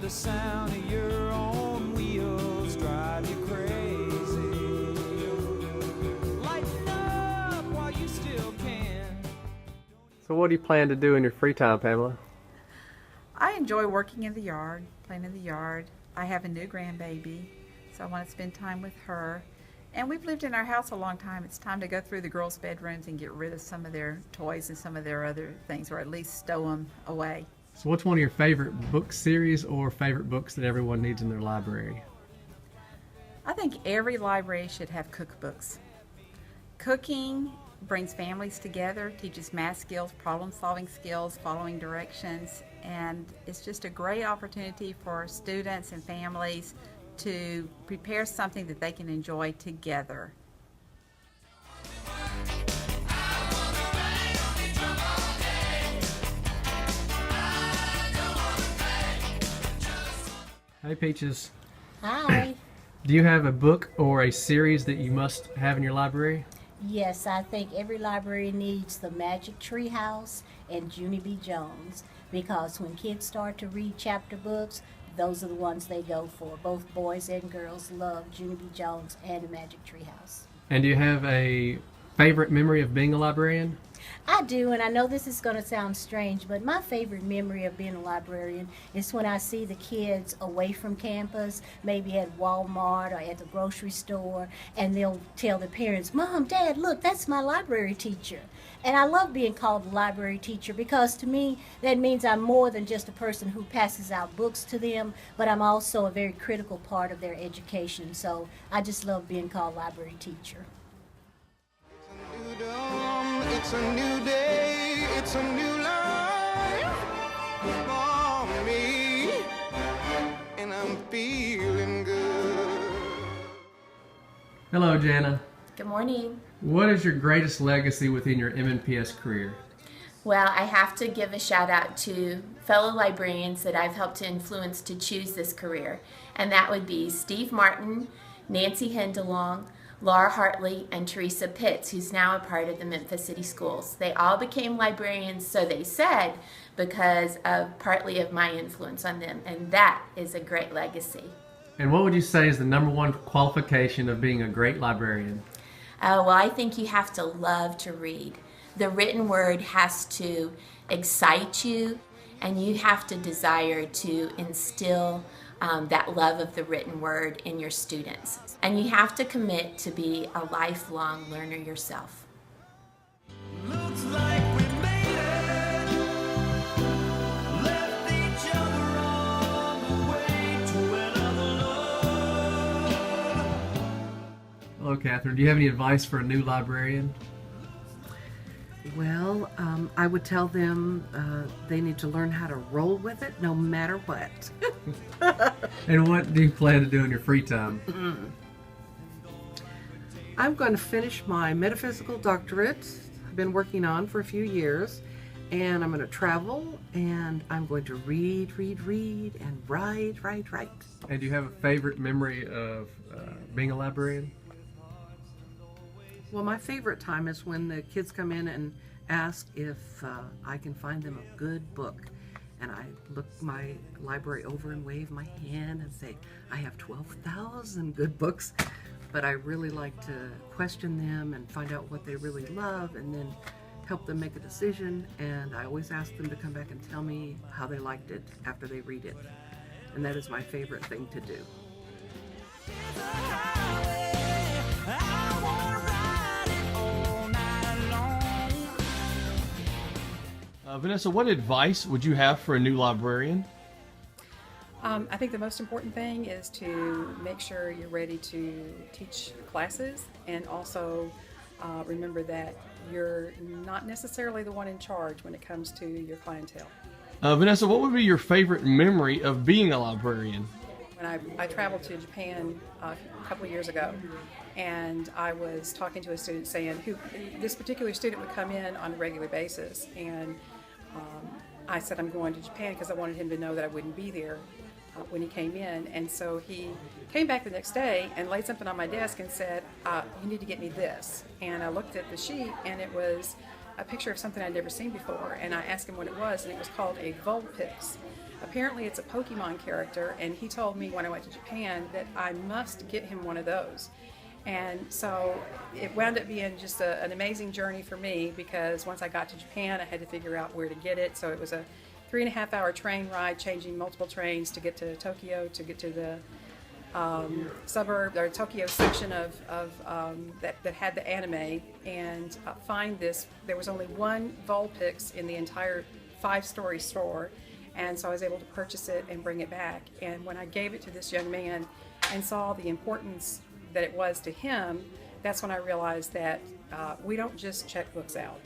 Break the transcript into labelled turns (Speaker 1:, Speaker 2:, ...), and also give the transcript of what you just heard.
Speaker 1: the sound of your own wheels drive you crazy. Lighten up while you still can.
Speaker 2: So what do you plan to do in your free time, Pamela?
Speaker 3: I enjoy working in the yard, playing in the yard. I have a new grandbaby, so I want to spend time with her. And we've lived in our house a long time. It's time to go through the girls' bedrooms and get rid of some of their toys and some of their other things, or at least stow them away.
Speaker 2: So what's one of your favorite book series or favorite books that everyone needs in their library?
Speaker 3: I think every library should have cookbooks. Cooking brings families together, teaches math skills, problem-solving skills, following directions, and it's just a great opportunity for students and families to prepare something that they can enjoy together.
Speaker 2: Hey Peaches,
Speaker 4: Hi.
Speaker 2: do you have a book or a series that you must have in your library?
Speaker 4: Yes, I think every library needs the Magic Tree House and Junie B. Jones, because when kids start to read chapter books, those are the ones they go for. Both boys and girls love Junie B. Jones and the Magic Tree House.
Speaker 2: And do you have a favorite memory of being a librarian?
Speaker 4: I do, and I know this is going to sound strange, but my favorite memory of being a librarian is when I see the kids away from campus, maybe at Walmart or at the grocery store, and they'll tell their parents, "Mom, Dad, look, that's my library teacher." And I love being called a library teacher because to me that means I'm more than just a person who passes out books to them, but I'm also a very critical part of their education. So I just love being called library teacher.
Speaker 5: It's a new day, it's a new life for me, and I'm feeling good.
Speaker 2: Hello Jana.
Speaker 6: Good morning.
Speaker 2: What is your greatest legacy within your MNPS career?
Speaker 6: Well, I have to give a shout out to fellow librarians that I've helped to influence to choose this career, and that would be Steve Martin, Nancy Hendelong, Laura Hartley, and Teresa Pitts, who's now a part of the Memphis City Schools. They all became librarians, so they said, because of partly of my influence on them, and that is a great legacy.
Speaker 2: And what would you say is the number one qualification of being a great librarian?
Speaker 6: Well, I think you have to love to read. The written word has to excite you, and you have to desire to instill that love of the written word in your students. And you have to commit to be a lifelong learner yourself.
Speaker 1: Looks like we made it. Left each other on the way to another love.
Speaker 2: Hello Catherine, do you have any advice for a new librarian?
Speaker 7: Well, I would tell them they need to learn how to roll with it no matter what.
Speaker 2: And what do you plan to do in your free time?
Speaker 7: I'm going to finish my metaphysical doctorate I've been working on for a few years, and I'm going to travel, and I'm going to read, and write.
Speaker 2: And do you have a favorite memory of being a librarian?
Speaker 7: Well, my favorite time is when the kids come in and ask if I can find them a good book. And I look my library over and wave my hand and say, I have 12,000 good books. But I really like to question them and find out what they really love and then help them make a decision. And I always ask them to come back and tell me how they liked it after they read it. And that is my favorite thing to do.
Speaker 8: Vanessa, what advice would you have for a new librarian?
Speaker 9: I think the most important thing is to make sure you're ready to teach classes, and also remember that you're not necessarily the one in charge when it comes to your clientele.
Speaker 8: Vanessa, what would be your favorite memory of being a librarian?
Speaker 9: When I traveled to Japan a couple of years ago, and I was talking to a student saying this particular student would come in on a regular basis, and I said I'm going to Japan because I wanted him to know that I wouldn't be there when he came in. And so he came back the next day and laid something on my desk and said, you need to get me this. And I looked at the sheet, and it was a picture of something I'd never seen before, and I asked him what it was, and it was called a Vulpix. apparently it's a Pokemon character, and he told me when I went to Japan that I must get him one of those. And so it wound up being just an amazing journey for me, because once I got to Japan, I had to figure out where to get it. So it was a 3.5-hour train ride, changing multiple trains to get to Tokyo, to get to the suburb or Tokyo section of that had the anime, and find this. There was only one Vulpix in the entire 5-story store, and so I was able to purchase it and bring it back. And when I gave it to this young man and saw the importance that it was to him, that's when I realized that we don't just check books out.